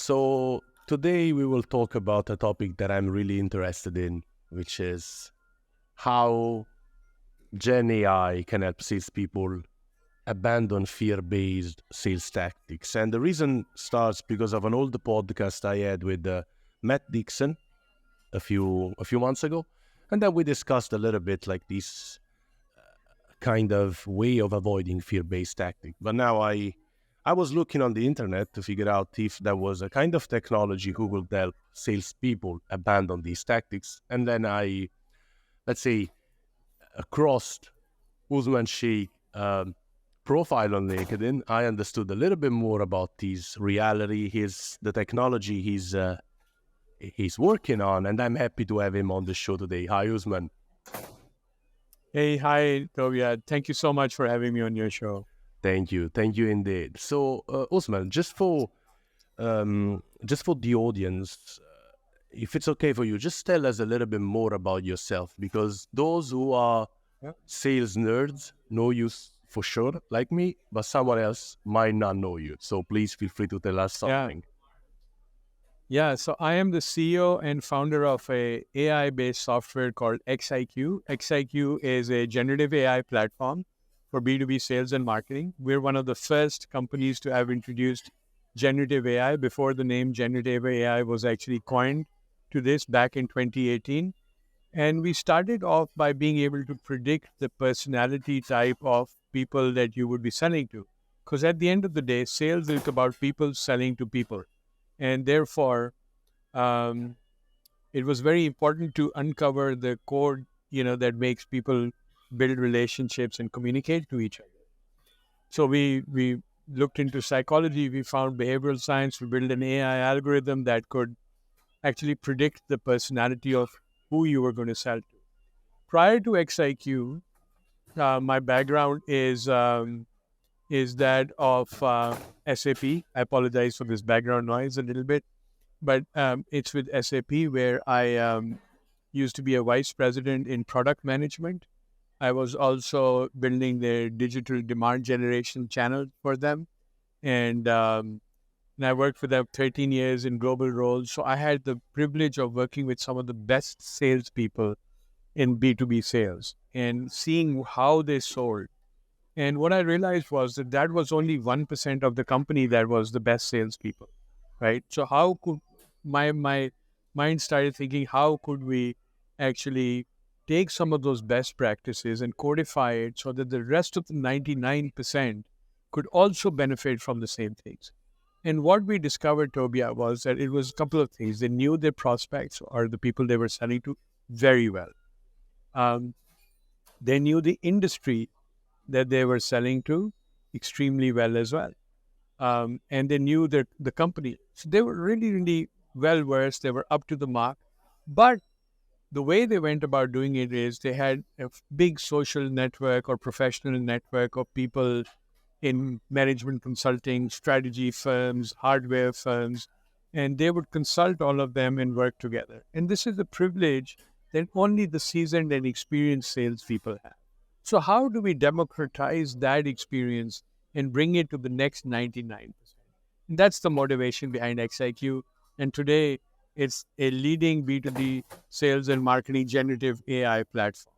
So today we will talk about a topic that I'm really interested in, which is how Gen AI can help salespeople abandon fear-based sales tactics. And the reason starts because of an old podcast I had with Matt Dixon a few months ago, and then we discussed a little bit like this kind of way of avoiding fear-based tactic. But now I was looking on the internet to figure out if there was a kind of technology who would help salespeople abandon these tactics. And then let's say, crossed Usman Sheikh profile on LinkedIn. I understood a little bit more about his reality, the technology he's working on, and I'm happy to have him on the show today. Hi, Usman. Hey, hi, Tovia. Thank you so much for having me on your show. Thank you indeed. So, Usman, just for the audience, if it's okay for you, just tell us a little bit more about yourself, because those who are Yeah. sales nerds know you for sure, like me, but someone else might not know you. So please feel free to tell us Yeah. something. Yeah. So I am the CEO and founder of a AI-based software called XIQ. XIQ is a generative AI platform for B2B sales and marketing. We're one of the first companies to have introduced generative AI before the name generative AI was actually coined to this back in 2018. And we started off by being able to predict the personality type of people that you would be selling to. Because at the end of the day, sales is about people selling to people. And therefore, um, it was very important to uncover the core, that makes people build relationships and communicate to each other. So we looked into psychology, we found behavioral science, we built an AI algorithm that could actually predict the personality of who you were going to sell to. Prior to XIQ, my background is that of SAP. I apologize for this background noise a little bit, but it's with SAP where I used to be a vice president in product management. I was also building their digital demand generation channel for them, and I worked for them 13 years in global roles. So I had the privilege of working with some of the best salespeople in B2B sales and seeing how they sold. And what I realized was that that was only 1% of the company that was the best salespeople, right? So how could my mind started thinking, how could we actually take some of those best practices and codify it so that the rest of the 99% could also benefit from the same things? And what we discovered, Tobia, was that it was a couple of things. They knew their prospects or the people they were selling to very well. Um, they knew the industry that they were selling to extremely well as well. And they knew that the company. So they were really, really well versed. They were up to the mark. But the way they went about doing it is they had a big social network or professional network of people in management consulting, strategy firms, hardware firms, and they would consult all of them and work together. And this is a privilege that only the seasoned and experienced salespeople have. So, how do we democratize that experience and bring it to the next 99%? And that's the motivation behind XIQ. And today, it's a leading B2B sales and marketing generative AI platform.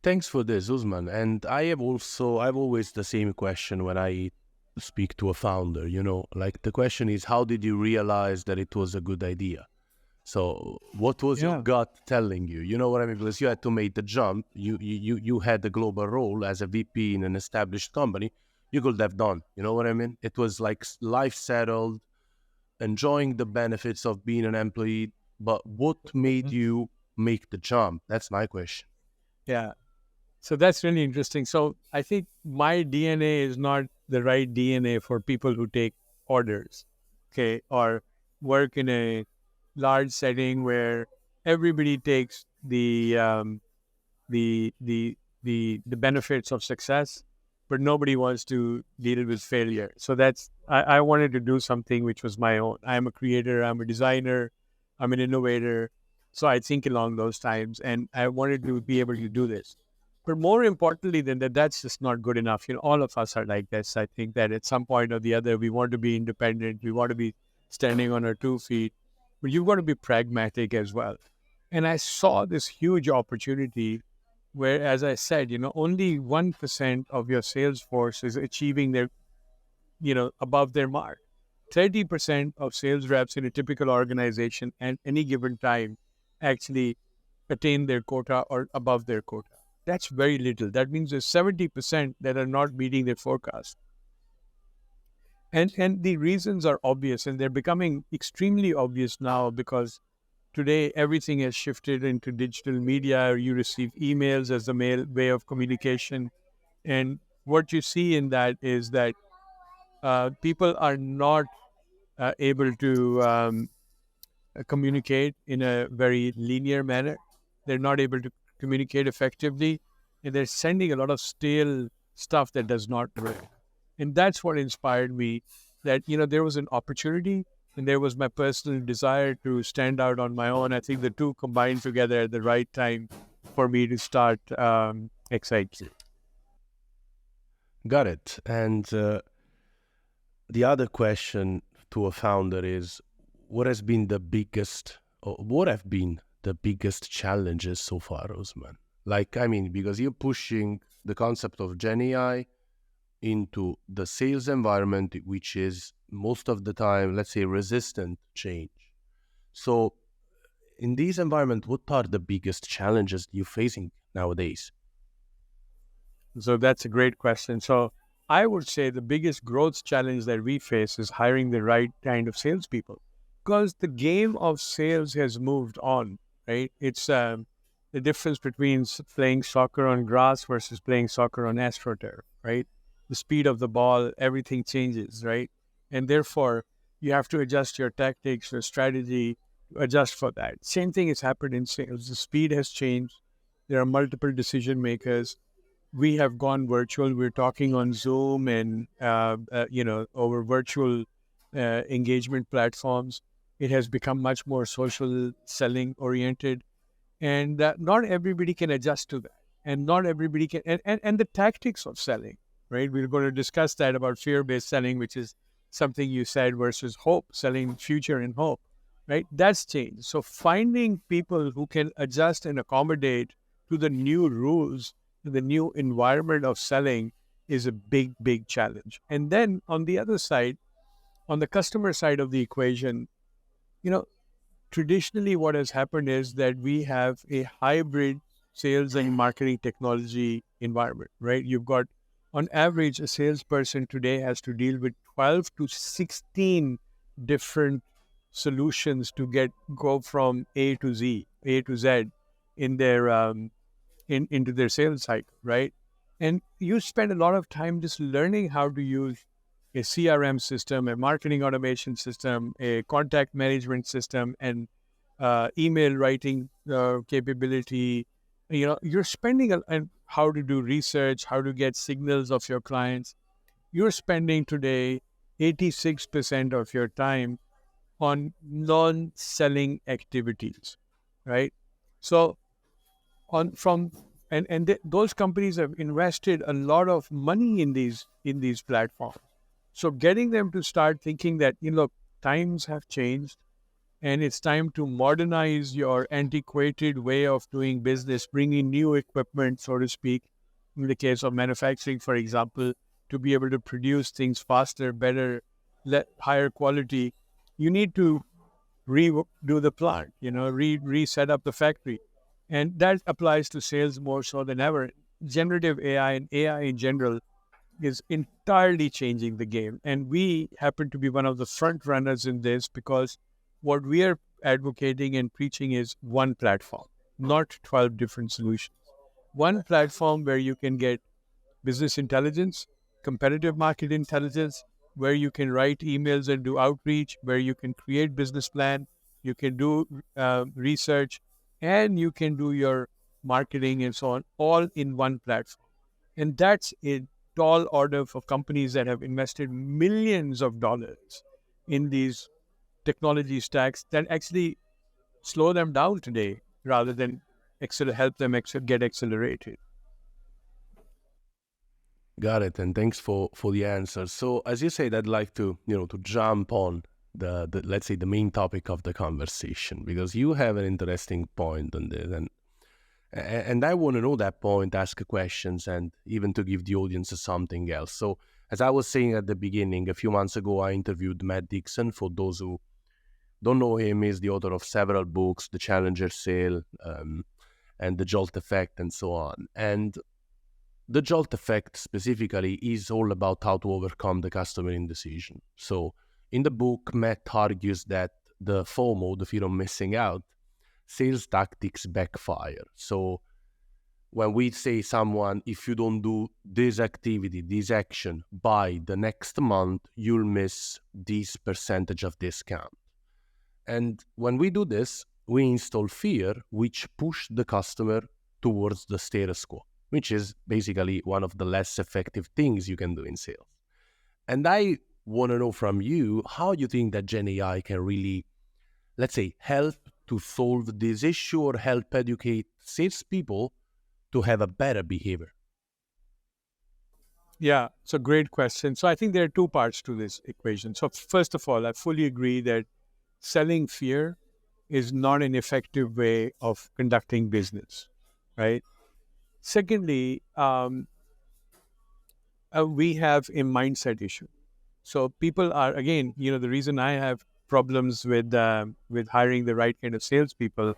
Thanks for this, Usman. And I've always the same question when I speak to a founder, like the question is, how did you realize that it was a good idea? So what was your Yeah. gut telling you? You know what I mean? Because you had to make the jump. You had the global role as a VP in an established company. You could have done. You know what I mean? It was like life settled, enjoying the benefits of being an employee. But what made you make the jump? That's my question. Yeah. So that's really interesting. So I think my DNA is not the right DNA for people who take orders, okay, or work in a large setting where everybody takes the benefits of success, but nobody wants to deal with failure. So I wanted to do something which was my own. I'm a creator. I'm a designer. I'm an innovator. So I think along those times, and I wanted to be able to do this. But more importantly than that, that's just not good enough. All of us are like this. I think that at some point or the other, we want to be independent. We want to be standing on our 2 feet, but you've got to be pragmatic as well. And I saw this huge opportunity where, as I said, only 1% of your sales force is achieving their, above their mark. 30% of sales reps in a typical organization at any given time actually attain their quota or above their quota. That's very little. That means there's 70% that are not meeting their forecast. And the reasons are obvious, and they're becoming extremely obvious now because today everything has shifted into digital media. You receive emails as the mail way of communication. And what you see in that is that people are not able to communicate in a very linear manner. They're not able to communicate effectively, and they're sending a lot of stale stuff that does not work. And that's what inspired me. That there was an opportunity, and there was my personal desire to stand out on my own. I think the two combined together at the right time for me to start Excite. Got it. And the other question to a founder is, what has been the biggest, or what have been the biggest challenges so far, Osman? Like, I mean, because you're pushing the concept of Gen AI into the sales environment, which is most of the time, let's say, resistant to change. So, in this environment, what are the biggest challenges you're facing nowadays? So that's a great question. So I would say the biggest growth challenge that we face is hiring the right kind of salespeople, because the game of sales has moved on, right? It's the difference between playing soccer on grass versus playing soccer on astroturf, right? The speed of the ball, everything changes, right? And therefore, you have to adjust your tactics, your strategy, adjust for that. Same thing has happened in sales. The speed has changed. There are multiple decision makers. We have gone virtual. We're talking on Zoom and over virtual engagement platforms. It has become much more social selling oriented, and not everybody can adjust to that, and not everybody can. And the tactics of selling, right? We're going to discuss that about fear-based selling, which is something you said, versus hope selling, future and hope, right? That's changed. So finding people who can adjust and accommodate to the new rules, to the new environment of selling, is a big challenge. And then on the other side, on the customer side of the equation, you know traditionally what has happened is that we have a hybrid sales and marketing technology environment, right? You've got, on average, a salesperson today has to deal with 12 to 16 different solutions to go from A to Z in their into their sales cycle, right? And you spend a lot of time just learning how to use a CRM system, a marketing automation system, a contact management system, and email writing capability. You're spending and how to do research, how to get signals of your clients. You're spending today 86% of your time on non-selling activities, right? So on from and those companies have invested a lot of money in these platforms. So getting them to start thinking that, look, times have changed, and it's time to modernize your antiquated way of doing business, bring in new equipment, so to speak, in the case of manufacturing, for example, to be able to produce things faster, better, higher quality. You need to redo the plant, reset up the factory. And that applies to sales more so than ever. Generative AI and AI in general is entirely changing the game. And we happen to be one of the front runners in this, because what we are advocating and preaching is one platform, not 12 different solutions. One platform where you can get business intelligence, competitive market intelligence, where you can write emails and do outreach, where you can create business plan, you can do research, and you can do your marketing and so on, all in one platform. And that's a tall order for companies that have invested millions of dollars in these technology stacks that actually slow them down today rather than help them get accelerated. Got it, and thanks for the answer. So, as you said, I'd like to to jump on the let's say the main topic of the conversation because you have an interesting point on this, and I want to know that point, ask questions, and even to give the audience something else. So, as I was saying at the beginning, a few months ago, I interviewed Matt Dixon. For those who don't know him, he's the author of several books, The Challenger Sale, and The Jolt Effect, and so on. And the Jolt Effect specifically is all about how to overcome the customer indecision. So, in the book, Matt argues that the FOMO, the fear of missing out, sales tactics backfire. So, when we say someone, if you don't do this activity, this action by the next month, you'll miss this percentage of discount. And when we do this, we install fear, which push the customer towards the status quo, which is basically one of the less effective things you can do in sales. And I want to know from you how you think that Gen AI can really, let's say, help to solve this issue or help educate salespeople to have a better behavior. Yeah, it's a great question. So I think there are two parts to this equation. So first of all, I fully agree that selling fear is not an effective way of conducting business, right? Secondly, we have a mindset issue. So people are, again, the reason I have problems with hiring the right kind of salespeople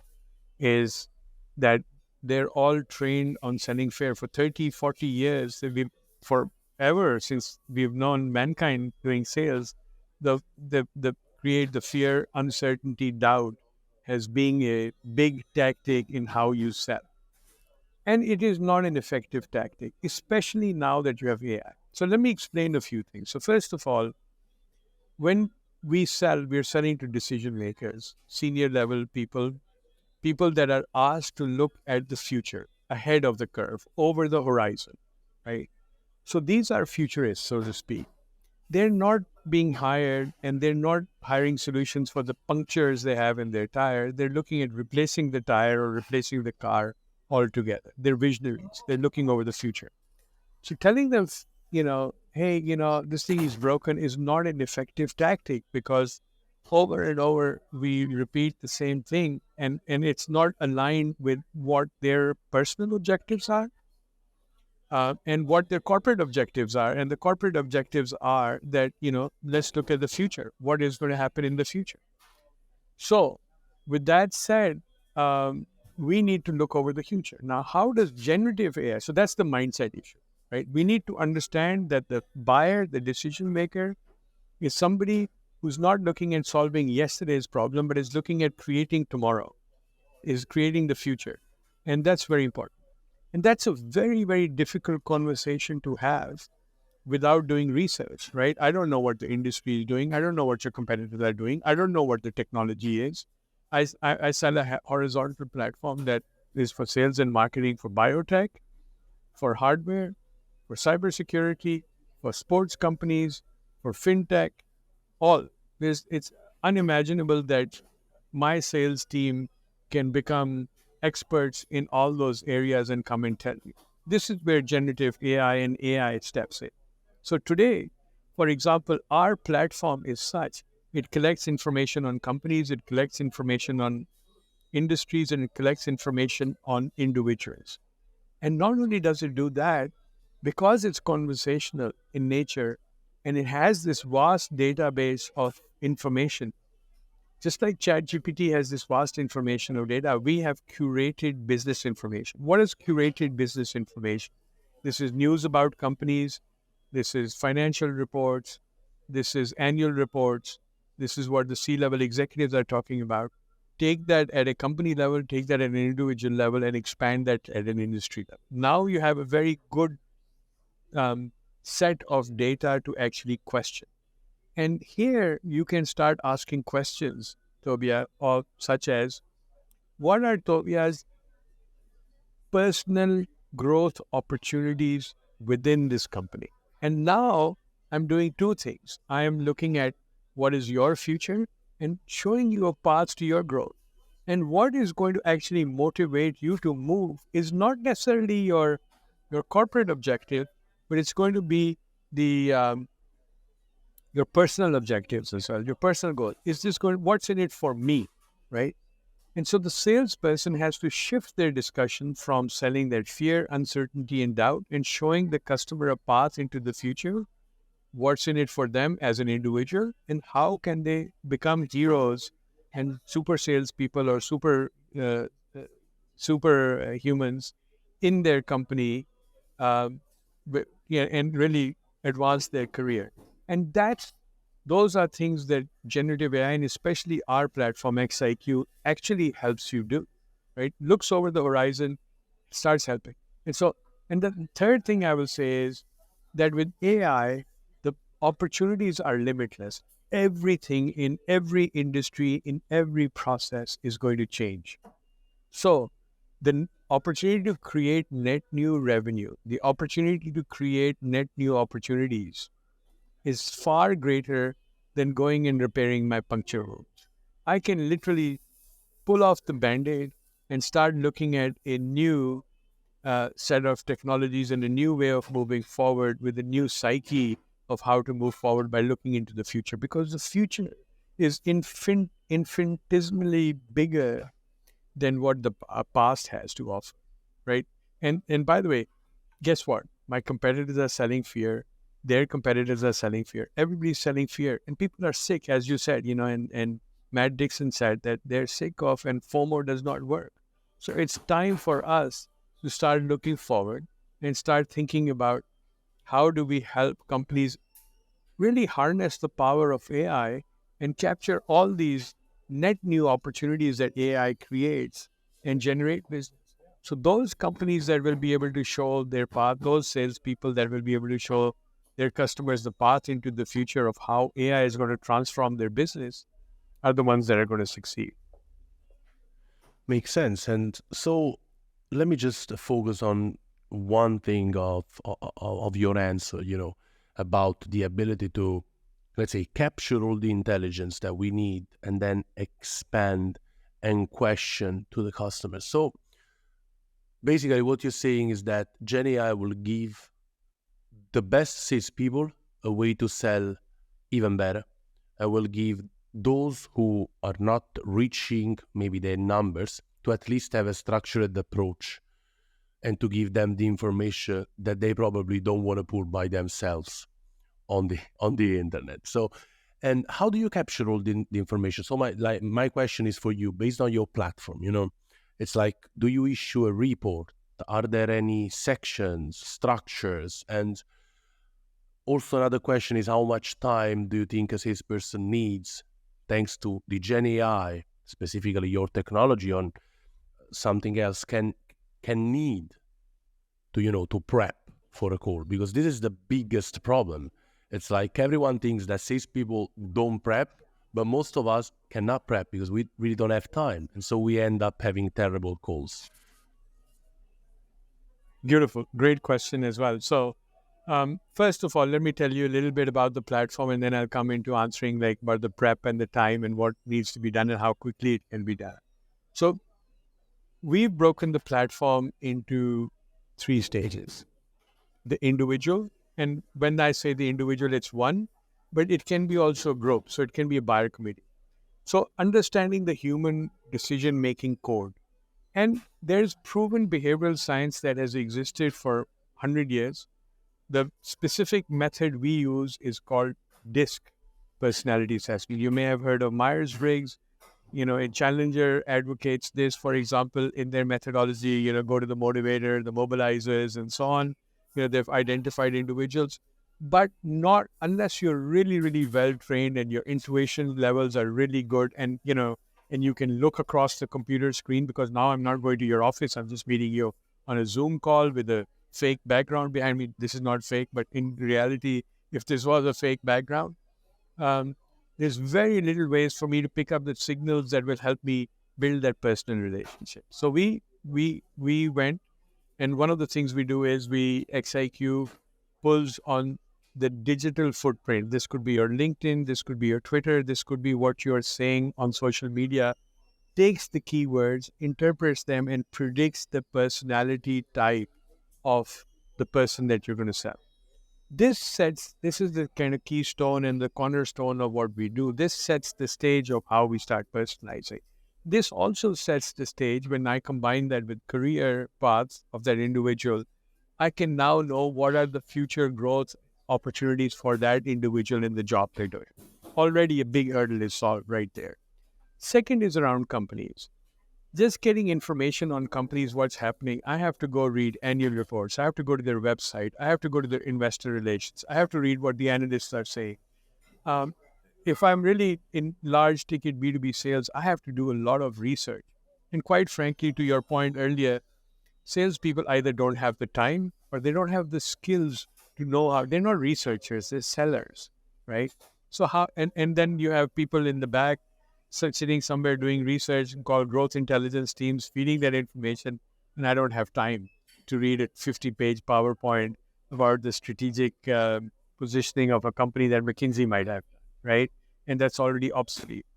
is that they're all trained on selling fear for 30, 40 years. We've forever since we've known mankind doing sales, the create the fear, uncertainty, doubt as being a big tactic in how you sell. And it is not an effective tactic, especially now that you have AI. So let me explain a few things. So first of all, when we sell, we're selling to decision makers, senior level people, people that are asked to look at the future, ahead of the curve, over the horizon, right? So these are futurists, so to speak. They're not being hired and they're not hiring solutions for the punctures they have in their tire. They're looking at replacing the tire or replacing the car altogether. They're visionaries. They're looking over the future. So telling them, hey, this thing is broken is not an effective tactic because over and over we repeat the same thing and it's not aligned with what their personal objectives are and what their corporate objectives are. And the corporate objectives are that, let's look at the future. What is going to happen in the future? So, with that said, we need to look over the future. Now, how does generative AI? So, that's the mindset issue, right? We need to understand that the buyer, the decision maker, is somebody who's not looking at solving yesterday's problem, but is looking at creating tomorrow, is creating the future. And that's very important. And that's a very, very difficult conversation to have without doing research, right? I don't know what the industry is doing. I don't know what your competitors are doing. I don't know what the technology is. I sell a horizontal platform that is for sales and marketing for biotech, for hardware, for cybersecurity, for sports companies, for fintech, all. It's unimaginable that my sales team can become experts in all those areas and come and tell you. This is where generative AI and AI steps in. So today, for example, our platform is such, it collects information on companies, it collects information on industries, and it collects information on individuals. And not only does it do that, because it's conversational in nature and it has this vast database of information, just like ChatGPT has this vast information of data, we have curated business information. What is curated business information? This is news about companies. This is financial reports. This is annual reports. This is what the C-level executives are talking about. Take that at a company level, take that at an individual level, and expand that at an industry level. Now you have a very good set of data to actually question. And here you can start asking questions, Tobia, of such as what are Tobia's personal growth opportunities within this company? And now I'm doing two things. I am looking at what is your future and showing you a path to your growth. And what is going to actually motivate you to move is not necessarily your corporate objective, but it's going to be the your personal objectives as well, your personal goal. Is this going? What's in it for me, right? And so the salesperson has to shift their discussion from selling their fear, uncertainty, and doubt, and showing the customer a path into the future, what's in it for them as an individual, and how can they become heroes and super salespeople or uh, uh, super humans in their company, um, yeah, and really advance their career. And those are things that generative AI and especially our platform XIQ actually helps you do. Right? Looks over the horizon, starts helping. And so, and the third thing I will say is that with AI, the opportunities are limitless. Everything in every industry, in every process is going to change. So, the opportunity to create net new revenue, the opportunity to create net new opportunities is far greater than going and repairing my puncture wounds. I can literally pull off the band aid and start looking at a new set of technologies and a new way of moving forward with a new psyche of how to move forward by looking into the future, because the future is infinitesimally bigger than what the past has to offer, right? And by the way, guess what? My competitors are selling fear. Their competitors are selling fear. Everybody's selling fear, and people are sick, as you said. And Matt Dixon said that they're sick of, and FOMO does not work. So it's time for us to start looking forward and start thinking about how do we help companies really harness the power of AI and capture all these net new opportunities that AI creates and generate business. So those companies that will be able to show their path, those salespeople that will be able to show their customers the path into the future of how AI is going to transform their business are the ones that are going to succeed. Makes sense. And so let me just focus on one thing of your answer, about the ability to, let's say, capture all the intelligence that we need and then expand and question to the customer. So basically what you're saying is that GenAI will give the best salespeople a way to sell even better. I will give those who are not reaching maybe their numbers to at least have a structured approach and to give them the information that they probably don't want to pull by themselves on the internet. So, and how do you capture all the information? So my question is for you, based on your platform, it's like, do you issue a report? Are there any sections, structures? And also another question is, how much time do you think a salesperson needs, thanks to the Gen AI, specifically your technology, on something else can need to to prep for a call? Because this is the biggest problem. It's like everyone thinks that salespeople don't prep, but most of us cannot prep because we really don't have time, and so we end up having terrible calls. Beautiful. Great question as well. So, first of all, let me tell you a little bit about the platform, and then I'll come into answering like about the prep and the time and what needs to be done and how quickly it can be done. So, we've broken the platform into three stages: the individual, and when I say the individual, it's one, but it can be also a group. So, it can be a buyer committee. So, understanding the human decision making code. And there's proven behavioral science that has existed for 100 years. The specific method we use is called DISC personality assessment. You may have heard of Myers-Briggs. A Challenger advocates this, for example, in their methodology, go to the motivator, the mobilizers, and so on. They've identified individuals, but not unless you're really, really well trained and your intuition levels are really good, and you can look across the computer screen, because now I'm not going to your office. I'm just meeting you on a Zoom call with a fake background behind me. This is not fake, but in reality, if this was a fake background, um, there's very little ways for me to pick up the signals that will help me build that personal relationship. So we went, and one of the things we do is we XIQ pulls on the digital footprint. This could be your LinkedIn, this could be your Twitter, this could be what you're saying on social media, takes the keywords, interprets them, and predicts the personality type of the person that you're going to sell. This is the kind of keystone and the cornerstone of what we do. This sets the stage of how we start personalizing. This also sets the stage when I combine that with career paths of that individual. I can now know what are the future growth opportunities for that individual in the job they're doing. Already a big hurdle is solved right there. Second is around companies. Just getting information on companies, what's happening. I have to go read annual reports. I have to go to their website. I have to go to their investor relations. I have to read what the analysts are saying. Um, if I'm really in large ticket B2B sales, I have to do a lot of research. And quite frankly, to your point earlier, salespeople either don't have the time or they don't have the skills to know how. They're not researchers, they're sellers, right? So how and then you have people in the back sitting somewhere doing research called growth intelligence teams feeding that information, and I don't have time to read a 50-page PowerPoint about the strategic positioning of a company that McKinsey might have, right? And that's already obsolete.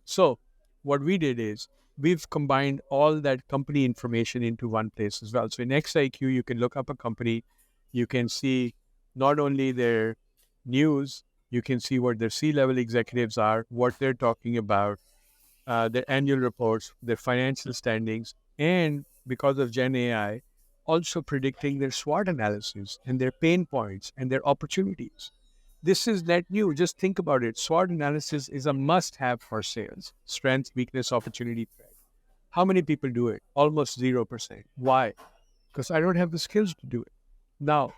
So what we did is we've combined all that company information into one place as well. So in XIQ, you can look up a company, you can see not only their news, you can see what their C-level executives are, what they're talking about, their annual reports, their financial standings, and because of Gen AI, also predicting their SWOT analysis and their pain points and their opportunities. This is net new. Just think about it. SWOT analysis is a must have for sales: strength, weakness, opportunity, threat. How many people do it? Almost 0%. Why? Because I don't have the skills to do it. Now,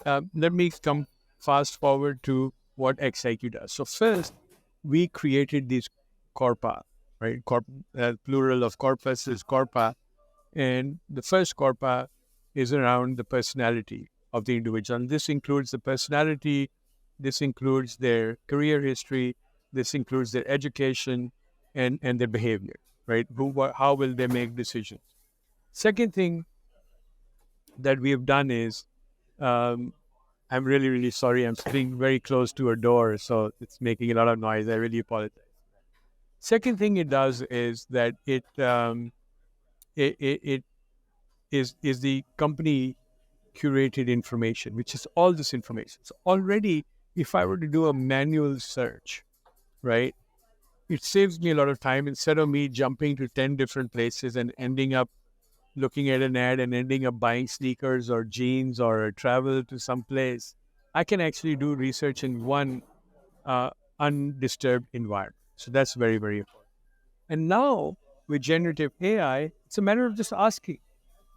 let me come fast forward to what XIQ does. So, first, we created these corpa, right? Plural of corpus is corpa. And the first corpa is around the personality of the individual. And this includes the personality, this includes their career history, this includes their education and their behavior, right? How will they make decisions? Second thing that we have done is, um, I'm really, really sorry. I'm sitting very close to a door, so it's making a lot of noise. I really apologize. Second thing it does is that it is the company curated information, which is all this information. So already, if I were to do a manual search, right, it saves me a lot of time instead of me jumping to 10 different places and ending up looking at an ad and ending up buying sneakers or jeans or travel to some place. I can actually do research in one uh, undisturbed environment. So that's very, very important. And now with generative AI, it's a matter of just asking.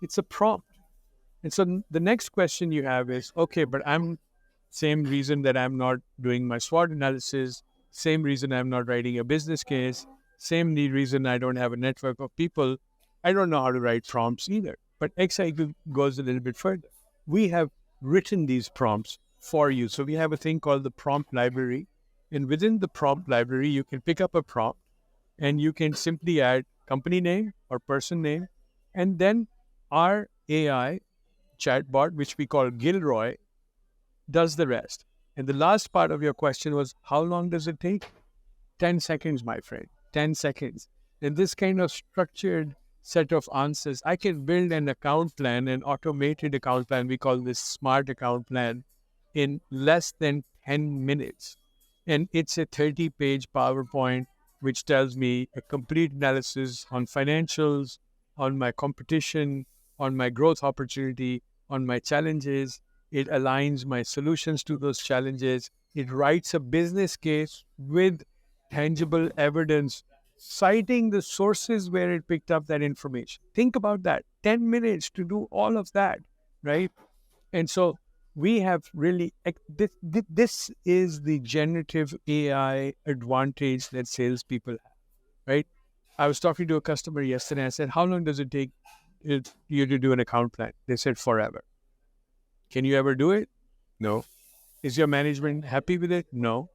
It's a prompt. And so the next question you have is, okay, but same reason that I'm not doing my SWOT analysis, same reason I'm not writing a business case, same reason I don't have a network of people. I don't know how to write prompts either. But XIQ goes a little bit further. We have written these prompts for you. So we have a thing called the prompt library. And within the prompt library, you can pick up a prompt and you can simply add company name or person name. And then our AI chatbot, which we call Gilroy, does the rest. And the last part of your question was, how long does it take? 10 seconds, my friend. 10 seconds. In this kind of structured set of answers, I can build an account plan, an automated account plan. We call this smart account plan in less than 10 minutes. And it's a 30-page PowerPoint which tells me a complete analysis on financials, on my competition, on my growth opportunity, on my challenges. It aligns my solutions to those challenges. It writes a business case with tangible evidence, citing the sources where it picked up that information. Think about that. 10 minutes to do all of that, right? And so we have really, this is the generative AI advantage that salespeople have, right? I was talking to a customer yesterday. I said, how long does it take you to do an account plan? They said, forever. Can you ever do it? No. Is your management happy with it? No.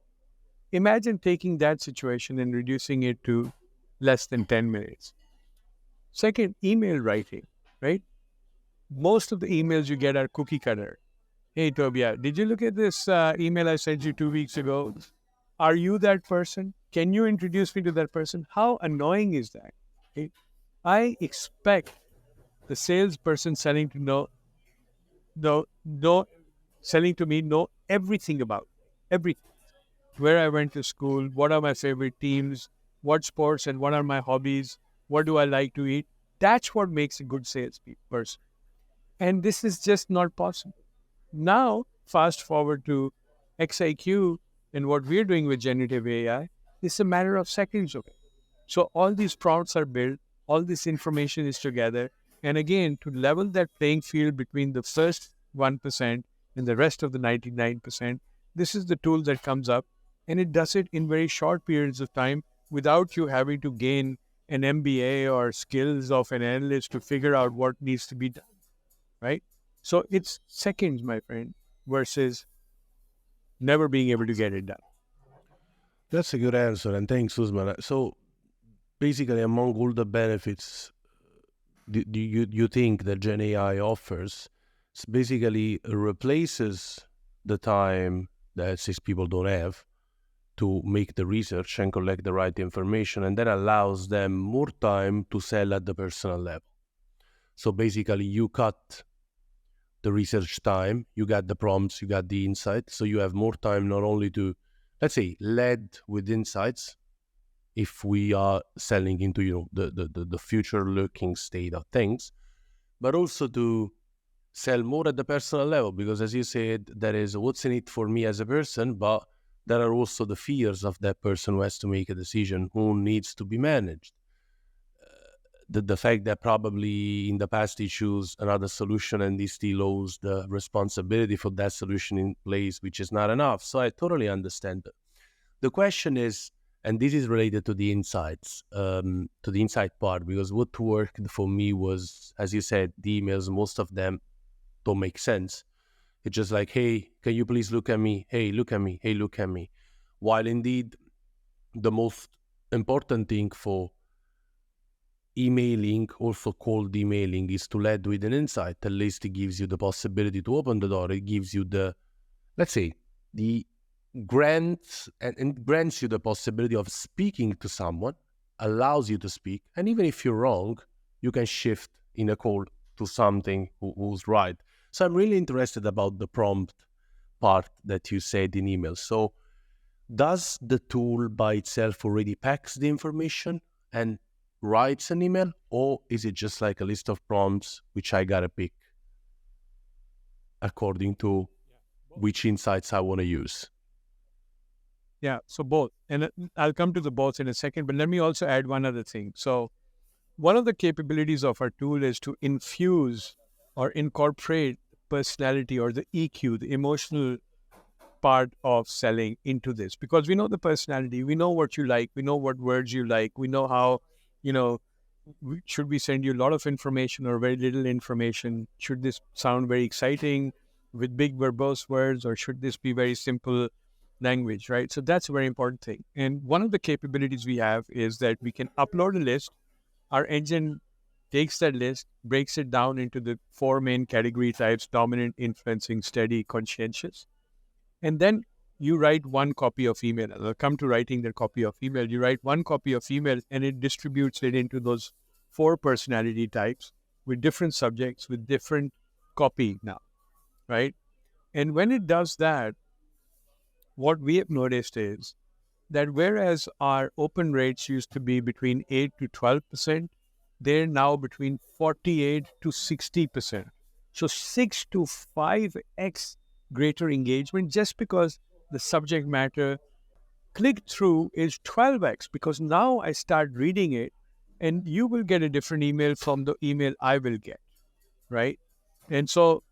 Imagine taking that situation and reducing it to less than 10 minutes. Second, email writing, right? Most of the emails you get are cookie cutter. Hey, Tobia, did you look at this email I sent you 2 weeks ago? Are you that person? Can you introduce me to that person? How annoying is that? Okay? I expect the salesperson selling to know selling to me know everything about everything. Where I went to school, what are my favorite teams, what sports and what are my hobbies, what do I like to eat. That's what makes a good salesperson. And this is just not possible. Now, fast forward to XIQ and what we're doing with generative AI, it's a matter of seconds away. So all these prompts are built, all this information is together. And again, to level that playing field between the first 1% and the rest of the 99%, this is the tool that comes up and it does it in very short periods of time without you having to gain an MBA or skills of an analyst to figure out what needs to be done, right? So it's seconds, my friend, versus never being able to get it done. That's a good answer, and thanks, Usman. So basically, among all the benefits do you think that Gen AI offers, it basically replaces the time that six people don't have to make the research and collect the right information, and that allows them more time to sell at the personal level. So basically, you cut the research time, you got the prompts, you got the insights, so you have more time not only to, let's say, lead with insights, if we are selling into the future looking state of things, but also to sell more at the personal level, because as you said, there is what's in it for me as a person, but there are also the fears of that person who has to make a decision, who needs to be managed. The fact that probably in the past he chose another solution and he still owes the responsibility for that solution in place, which is not enough. So I totally understand that. The question is, and this is related to the insights, to the insight part, because what worked for me was, as you said, the emails, most of them don't make sense. It's just like, hey, can you please look at me? Hey, look at me. Hey, look at me. While indeed, the most important thing for emailing, also cold emailing, is to lead with an insight. At least it gives you the possibility to open the door. It gives you the, let's say, the grants and grants you the possibility of speaking to someone, allows you to speak, and even if you're wrong, you can shift in a call to something who's right. So I'm really interested about the prompt part that you said in email. So does the tool by itself already packs the information and writes an email, or is it just like a list of prompts which I gotta pick according to which insights I want to use? Yeah, so both. And I'll come to the both in a second, but let me also add one other thing. So one of the capabilities of our tool is to infuse or incorporate personality or the EQ, the emotional part of selling into this, because we know the personality, we know what you like, we know what words you like, we know how, should we send you a lot of information or very little information? Should this sound very exciting with big verbose words, or should this be very simple language, right? So that's a very important thing. And one of the capabilities we have is that we can upload a list. Our engine takes that list, breaks it down into the four main category types: dominant, influencing, steady, conscientious. And then you write one copy of email. I'll come to writing the copy of email. You write one copy of email and it distributes it into those four personality types with different subjects, with different copy now, right? And when it does that, what we have noticed is that whereas our open rates used to be between 8 to 12%, they're now between 48 to 60%. So 6 to 5x greater engagement, just because the subject matter click through is 12x, because now I start reading it and you will get a different email from the email I will get, right? And so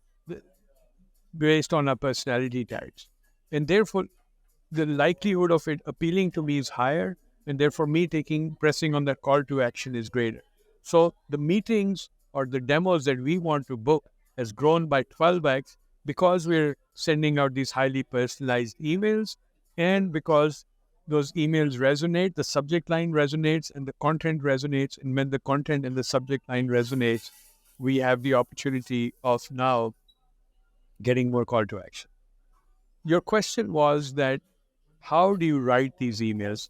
based on our personality types. And therefore, the likelihood of it appealing to me is higher, and therefore me pressing on that call to action is greater. So the meetings or the demos that we want to book has grown by 12x, because we're sending out these highly personalized emails, and because those emails resonate, the subject line resonates and the content resonates. And when the content and the subject line resonates, we have the opportunity of now getting more call to action. Your question was that how do you write these emails?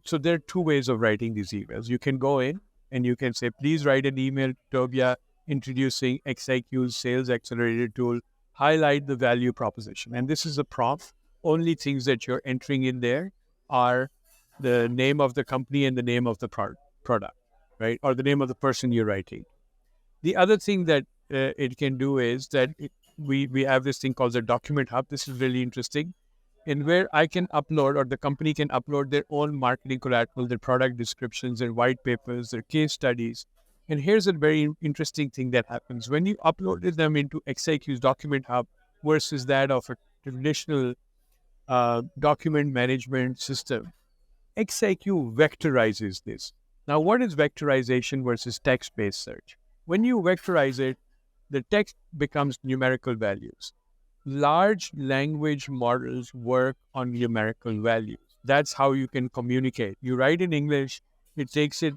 So there are two ways of writing these emails. You can go in and you can say, please write an email, Tobia, introducing XIQ's Sales Accelerator tool. highlight the value proposition. And this is a prompt. Only things that you're entering in there are the name of the company and the name of the product, right? Or the name of the person you're writing. The other thing that it can do is that we have this thing called the document hub. This is really interesting, in where I can upload, or the company can upload, their own marketing collateral, their product descriptions, their white papers, their case studies. And here's a very interesting thing that happens when you uploaded them into XIQ's document hub versus that of a traditional document management system. XIQ vectorizes this. Now, what is vectorization versus text-based search? When you vectorize it, the text becomes numerical values. Large language models work on numerical values. That's how you can communicate. You write in English, it takes it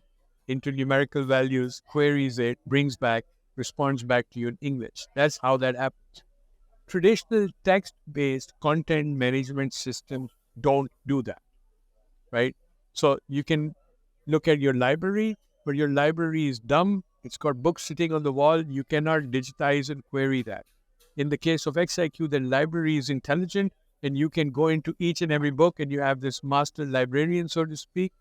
into numerical values, queries it, brings back, responds back to you in English. That's how that happens. Traditional text-based content management systems don't do that, right? So you can look at your library, but your library is dumb. It's got books sitting on the wall. You cannot digitize and query that. In the case of XIQ, the library is intelligent, and you can go into each and every book, and you have this master librarian, so to speak,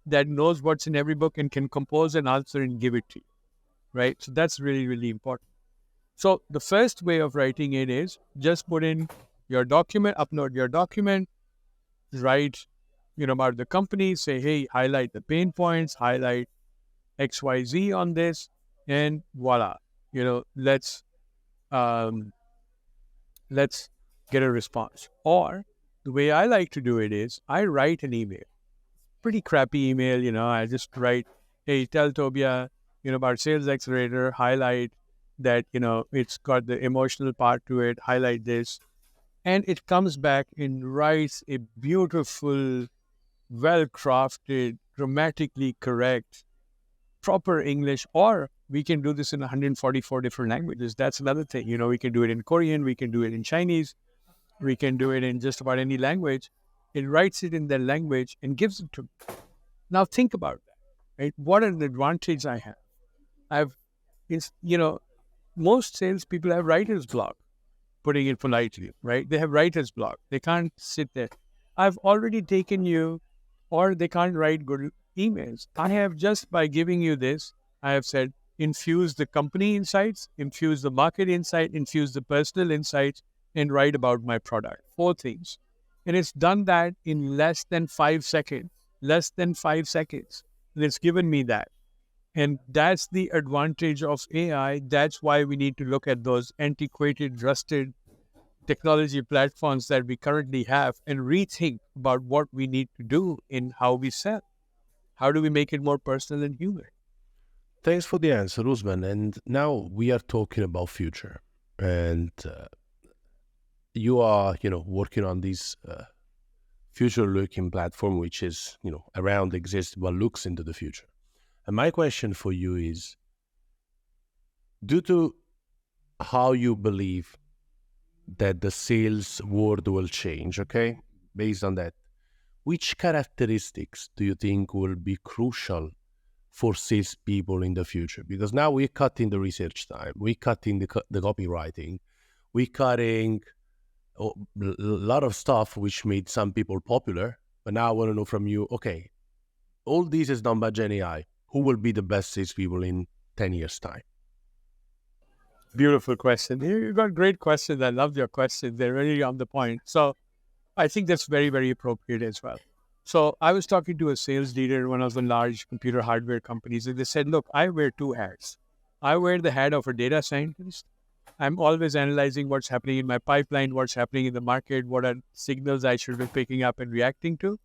that knows what's in every book and can compose an answer and give it to you, right? So that's really, really important. So the first way of writing it is just put in your document, upload your document, write, about the company, say, hey, highlight the pain points, highlight XYZ on this, and voila, let's get a response. Or the way I like to do it is I write an email, pretty crappy email, I just write, hey, tell Tobia, about Sales Accelerator, highlight that, it's got the emotional part to it, highlight this. And it comes back and writes a beautiful, well-crafted, grammatically correct, proper English, or we can do this in 144 different languages. That's another thing. We can do it in Korean, we can do it in Chinese, we can do it in just about any language. It writes it in their language and gives it to me. Now think about that, right? What an advantage I have. Most salespeople have writer's block, putting it politely, right? They have writer's block. They can't sit there. I've already taken you, or they can't write good emails. I have, just by giving you this, I have said, infuse the company insights, infuse the market insight, infuse the personal insights, and write about my product. 4 things. And it's done that in less than 5 seconds. Less than 5 seconds. And it's given me that. And that's the advantage of AI. That's why we need to look at those antiquated, rusted technology platforms that we currently have and rethink about what we need to do in how we sell. How do we make it more personal and human? Thanks for the answer, Usman. And now we are talking about future. And you are, working on this future-looking platform, which is, around exists but looks into the future. And my question for you is, due to how you believe that the sales world will change, okay? Based on that, which characteristics do you think will be crucial for salespeople in the future? Because now we're cutting the research time, we're cutting the copywriting, we're cutting a lot of stuff which made some people popular. But now I want to know from you, okay, all this is done by GenAI. Who will be the best salespeople in 10 years' time? Beautiful question. You got great questions. I love your questions. They're really on the point. So I think that's very, very appropriate as well. So I was talking to a sales leader in one of the large computer hardware companies, and they said, look, I wear 2 hats. I wear the hat of a data scientist. I'm always analyzing what's happening in my pipeline, what's happening in the market, what are signals I should be picking up and reacting to.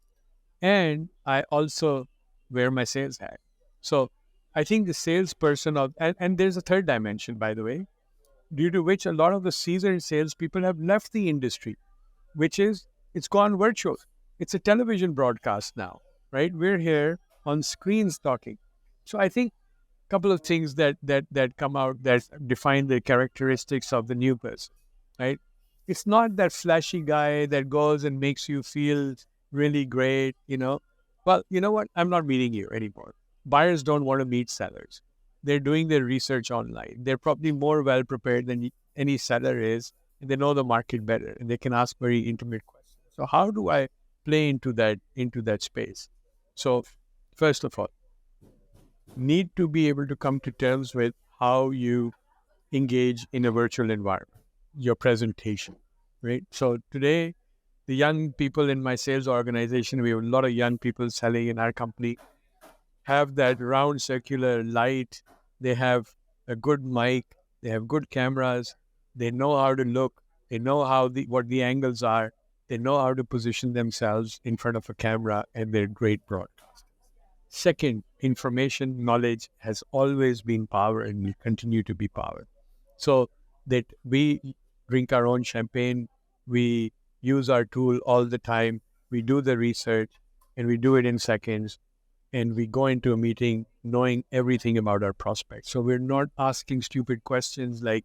And I also wear my sales hat. So I think the salesperson and there's a third dimension, by the way, due to which a lot of the seasoned salespeople have left the industry, which is it's gone virtual. It's a television broadcast now, right? We're here on screens talking. So I think a couple of things that come out that define the characteristics of the new person, right? It's not that flashy guy that goes and makes you feel really great, Well, you know what? I'm not meeting you anymore. Buyers don't want to meet sellers. They're doing their research online. They're probably more well prepared than any seller is and they know the market better, and they can ask very intimate questions. So how do I play into that space? So first of all, need to be able to come to terms with how you engage in a virtual environment, your presentation, right? So today, the young people in my sales organization, we have a lot of young people selling in our company, have that round circular light. They have a good mic. They have good cameras. They know how to look. They know what the angles are. They know how to position themselves in front of a camera, and they're great broadcasters. Second, information knowledge has always been power and will continue to be power. So that we drink our own champagne, we use our tool all the time, we do the research, and we do it in seconds, and we go into a meeting knowing everything about our prospects. So we're not asking stupid questions like,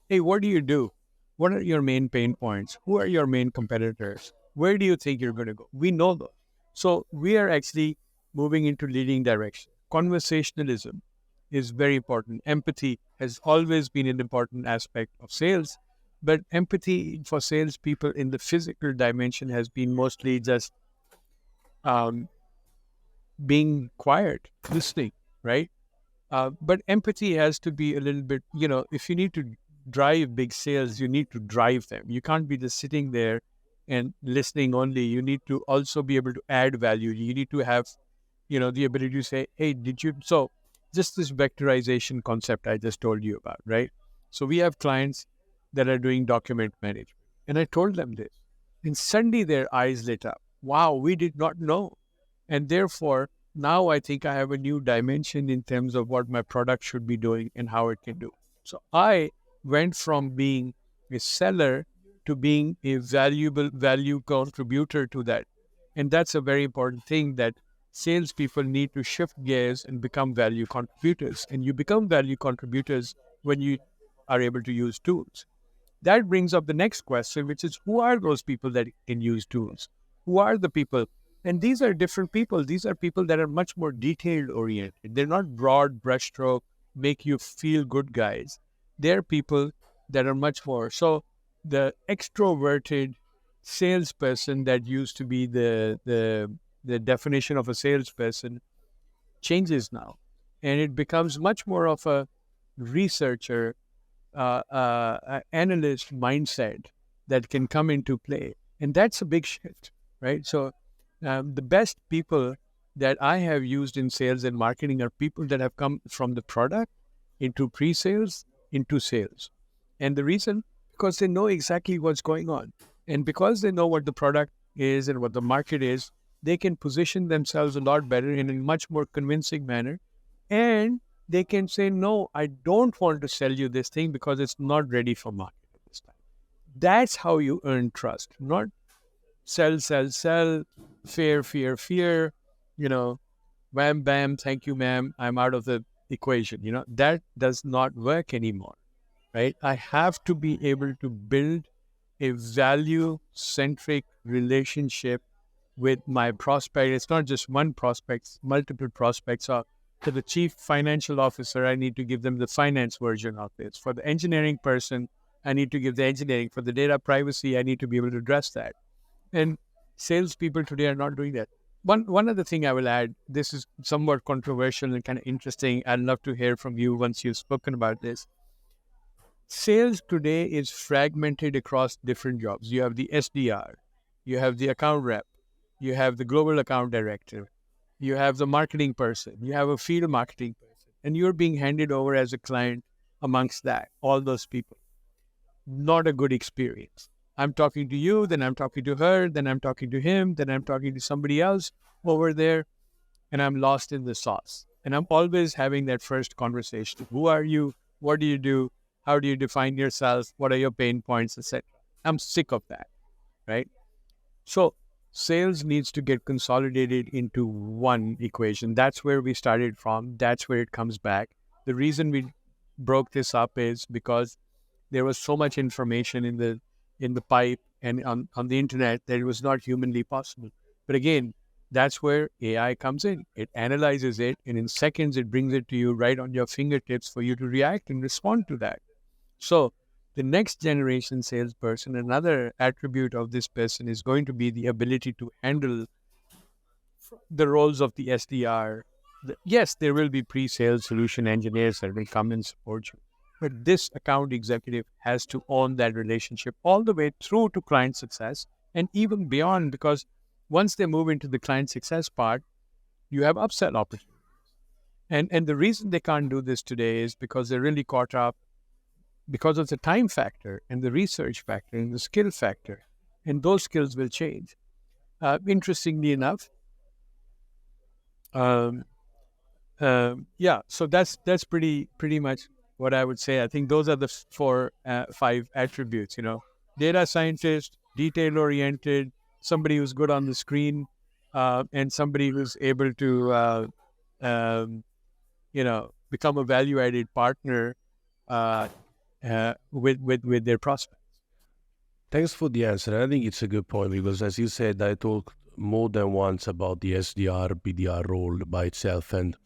hey, what do you do? What are your main pain points? Who are your main competitors? Where do you think you're going to go? We know those. So we are actually moving into leading direction. Conversationalism is very important. Empathy has always been an important aspect of sales, but empathy for salespeople in the physical dimension has been mostly just um, being quiet, listening, right? But empathy has to be a little bit, if you need to drive big sales, you need to drive them. You can't be just sitting there and listening only. You need to also be able to add value. You need to have, the ability to say, hey, did you? So just this vectorization concept I just told you about, right? So we have clients that are doing document management. And I told them this. And suddenly their eyes lit up. Wow, we did not know. And therefore, now I think I have a new dimension in terms of what my product should be doing and how it can do. So I went from being a seller to being a valuable value contributor to that. And that's a very important thing, that salespeople need to shift gears and become value contributors. And you become value contributors when you are able to use tools. That brings up the next question, which is, who are those people that can use tools? Who are the people? And these are different people. These are people that are much more detailed oriented. They're not broad brushstroke, make you feel good guys. They're people that are much more. So the extroverted salesperson that used to be the definition of a salesperson changes now. And it becomes much more of a researcher, analyst mindset that can come into play. And that's a big shift, right? So the best people that I have used in sales and marketing are people that have come from the product into pre-sales, into sales. And the reason, because they know exactly what's going on. And because they know what the product is and what the market is, they can position themselves a lot better in a much more convincing manner. And they can say, no, I don't want to sell you this thing because it's not ready for market at this time. That's how you earn trust, not sell, sell, sell, fear, fear, fear, wham, bam, thank you, ma'am, I'm out of the equation. That does not work anymore, right? I have to be able to build a value-centric relationship with my prospect. It's not just one prospect, multiple prospects. Or to the chief financial officer, I need to give them the finance version of this. For the engineering person, I need to give the engineering. For the data privacy, I need to be able to address that. And salespeople today are not doing that. One other thing I will add, this is somewhat controversial and kind of interesting. I'd love to hear from you once you've spoken about this. Sales today is fragmented across different jobs. You have the SDR, you have the account rep, you have the global account director, you have the marketing person, you have a field marketing person, and you're being handed over as a client amongst all those people. Not a good experience. I'm talking to you, then I'm talking to her, then I'm talking to him, then I'm talking to somebody else over there, and I'm lost in the sauce. And I'm always having that first conversation. Who are you? What do you do? How do you define yourself? What are your pain points, etc.? I'm sick of that, right? So sales needs to get consolidated into one equation. That's where we started from. That's where it comes back. The reason we broke this up is because there was so much information in the pipe and on the internet that it was not humanly possible. But again, that's where AI comes in. It analyzes it, and in seconds, it brings it to you right on your fingertips for you to react and respond to that. So The next generation salesperson, another attribute of this person is going to be the ability to handle the roles of the SDR. Yes, there will be pre-sales solution engineers that will come and support you, but this account executive has to own that relationship all the way through to client success and even beyond, because once they move into the client success part, you have upsell opportunities. And the reason they can't do this today is because they're really caught up because of the time factor and the research factor and the skill factor, and those skills will change. Interestingly enough, um, yeah, so that's pretty much what I would say. I think those are the four, five attributes. Data scientist, detail oriented, somebody who's good on the screen, and somebody who's able to, um, become a value added partner uh, with their prospects. Thanks for the answer. I think it's a good point because, as you said, I talked more than once about the SDR, BDR role by itself. And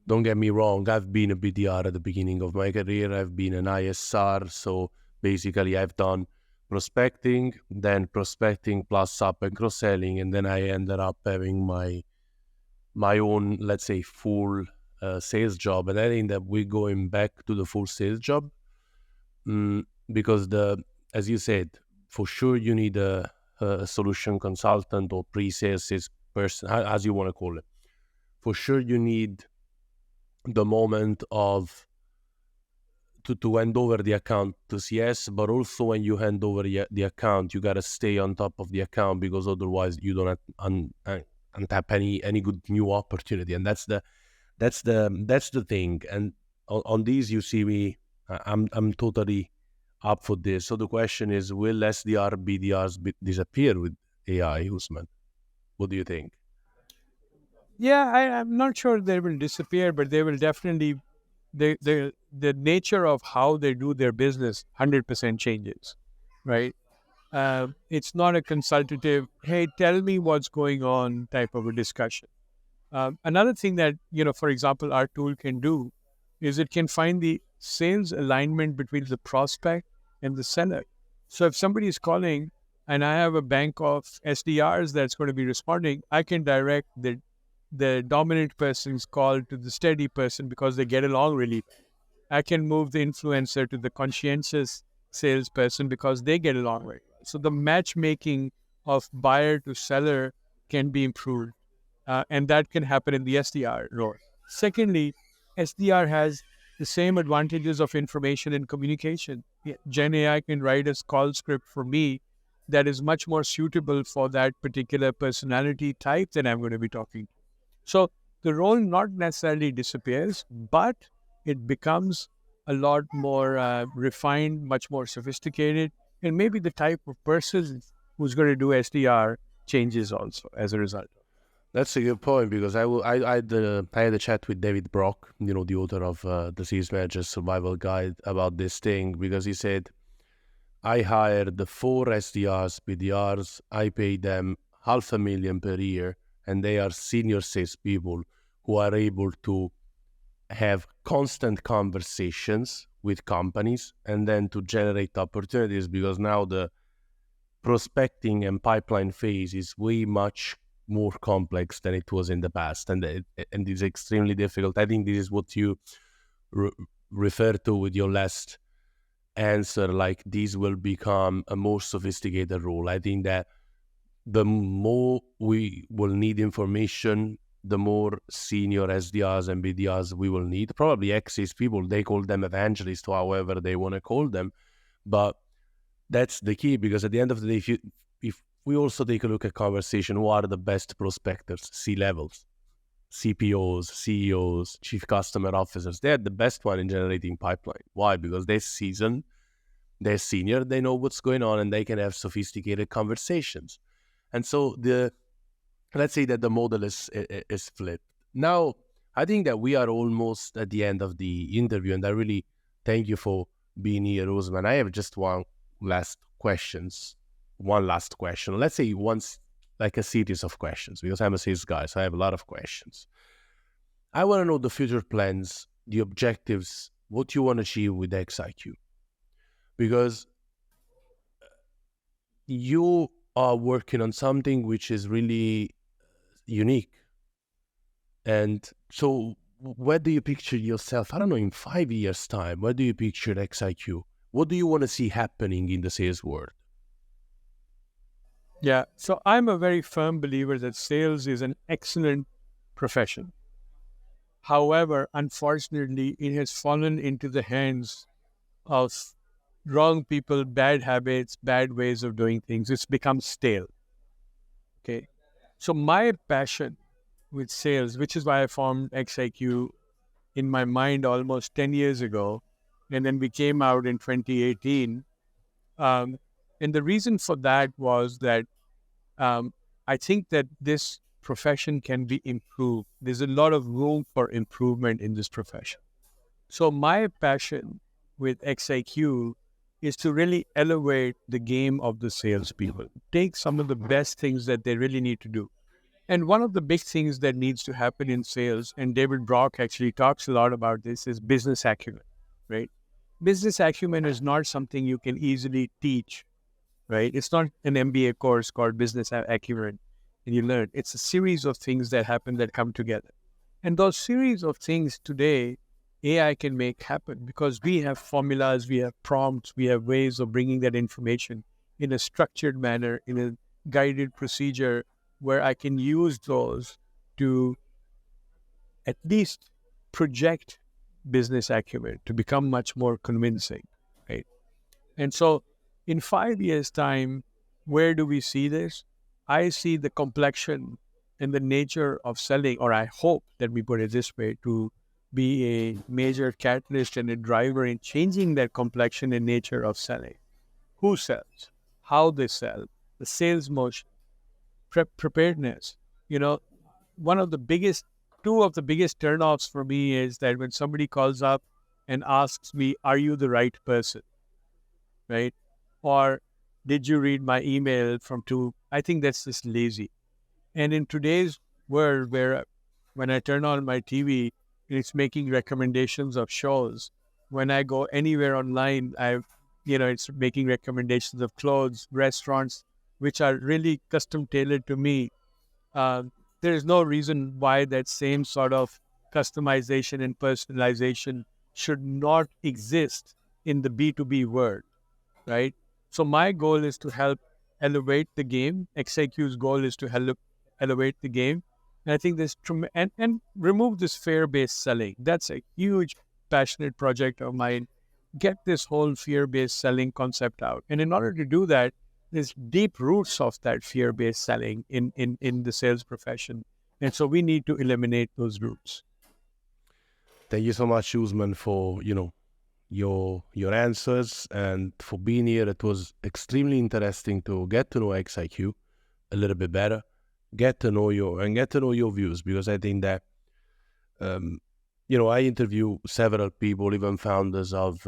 don't get me wrong, I've been a BDR at the beginning of my career. I've been an ISR. So basically, I've done prospecting, then prospecting plus up and cross-selling. And then I ended up having my own, let's say, full sales job. And I think that we're going back to the full sales job because as you said, for sure you need a solution consultant or pre-sales person, as you want to call it. For sure you need the moment of to hand over the account to CS, but also when you hand over the account, you got to stay on top of the account because otherwise you don't untap any good new opportunity. And that's the thing. And on these, you see me, I'm totally up for this. So the question is, will SDR, BDRs disappear with AI, Usman? What do you think? Yeah, I'm not sure they will disappear, but they will definitely, the nature of how they do their business 100% changes, right? It's not a consultative, hey, tell me what's going on type of a discussion. Another thing that, for example, our tool can do is it can find the sales alignment between the prospect and the seller. So if somebody is calling and I have a bank of SDRs that's going to be responding, I can direct the dominant person's call to the steady person because they get along really well. I can move the influencer to the conscientious salesperson because they get along very well. So the matchmaking of buyer to seller can be improved, and that can happen in the SDR role. Secondly, SDR has the same advantages of information and communication. Gen AI can write a call script for me that is much more suitable for that particular personality type that I'm going to be talking to. So the role not necessarily disappears, but it becomes a lot more refined, much more sophisticated, and maybe the type of person who's going to do SDR changes also as a result. That's a good point because I had a chat with David Brock, the author of the Sales Manager Survival Guide, about this thing because he said, I hired the 4 SDRs, BDRs, I pay them $500,000 per year, and they are senior salespeople who are able to have constant conversations with companies and then to generate opportunities because now the prospecting and pipeline phase is way much more complex than it was in the past, and it's extremely difficult. I think this is what you refer to with your last answer, like these will become a more sophisticated role. I think that the more we will need information, the more senior SDRs and BDRs we will need. Probably access people, they call them evangelists, however they want to call them. But that's the key, because at the end of the day, if we also take a look at conversation, who are the best prospectors? C-levels, CPOs, CEOs, chief customer officers. They're the best one in generating pipeline. Why? Because they're seasoned, they're senior, they know what's going on, and they can have sophisticated conversations. And so let's say that the model is flipped. Now, I think that we are almost at the end of the interview, and I really thank you for being here, Usman. I have just one last question. Let's say once, like a series of questions, because I'm a sales guy, so I have a lot of questions. I want to know the future plans, the objectives, what you want to achieve with XIQ. because you are working on something which is really unique. And so, where do you picture yourself? I don't know, in 5 years' time, where do you picture XIQ? What do you want to see happening in the sales world? Yeah. So I'm a very firm believer that sales is an excellent profession. However, unfortunately, it has fallen into the hands of wrong people, bad habits, bad ways of doing things. It's become stale. Okay. So my passion with sales, which is why I formed XIQ in my mind almost 10 years ago, and then we came out in 2018. Um, and the reason for that was that um, I think that this profession can be improved. There's a lot of room for improvement in this profession. So my passion with XIQ is to really elevate the game of the salespeople, take some of the best things that they really need to do. And one of the big things that needs to happen in sales, and David Brock actually talks a lot about this, is business acumen, right? Business acumen is not something you can easily teach, right? It's not an MBA course called business acumen and you learn. It's a series of things that happen that come together. And those series of things today, AI can make happen because we have formulas, we have prompts, we have ways of bringing that information in a structured manner, in a guided procedure where I can use those to at least project business acumen to become much more convincing, right? And so in 5 years' time, where do we see this? I see the complexion and the nature of selling, or I hope that we put it this way, to be a major catalyst and a driver in changing that complexion and nature of selling. Who sells? How they sell? The sales motion, preparedness. You know, one of the biggest, two of the biggest turnoffs for me is that when somebody calls up and asks me, "Are you the right person?" Right? Or did you read my email from two? I think that's just lazy. And in today's world, where when I turn on my TV, it's making recommendations of shows. When I go anywhere online, it's making recommendations of clothes, restaurants, which are really custom tailored to me. There is no reason why that same sort of customization and personalization should not exist in the B2B world, right? So my goal is to help elevate the game. XIQ's goal is to help elevate the game. And I think and remove this fear-based selling. That's a huge passionate project of mine. Get this whole fear-based selling concept out. And in order to do that, there's deep roots of that fear-based selling in the sales profession. And so we need to eliminate those roots. Thank you so much, Usman, for your answers and for being here. It was extremely interesting to get to know XIQ a little bit better, get to know your views, because I think that I interview several people, even founders of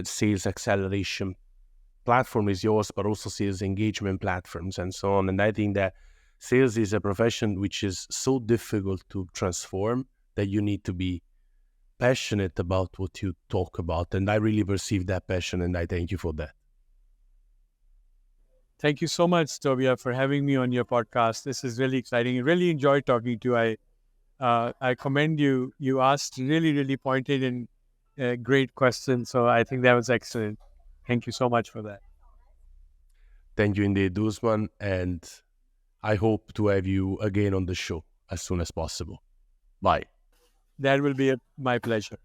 sales acceleration platform is yours, but also sales engagement platforms and so on. And I think that sales is a profession which is so difficult to transform that you need to be passionate about what you talk about. And I really perceive that passion, and I thank you for that. Thank you so much, Tobia, for having me on your podcast. This is really exciting. I really enjoyed talking to you. I commend you. You asked really, really pointed and great questions. So I think that was excellent. Thank you so much for that. Thank you indeed, Usman. And I hope to have you again on the show as soon as possible. Bye. That will be my pleasure.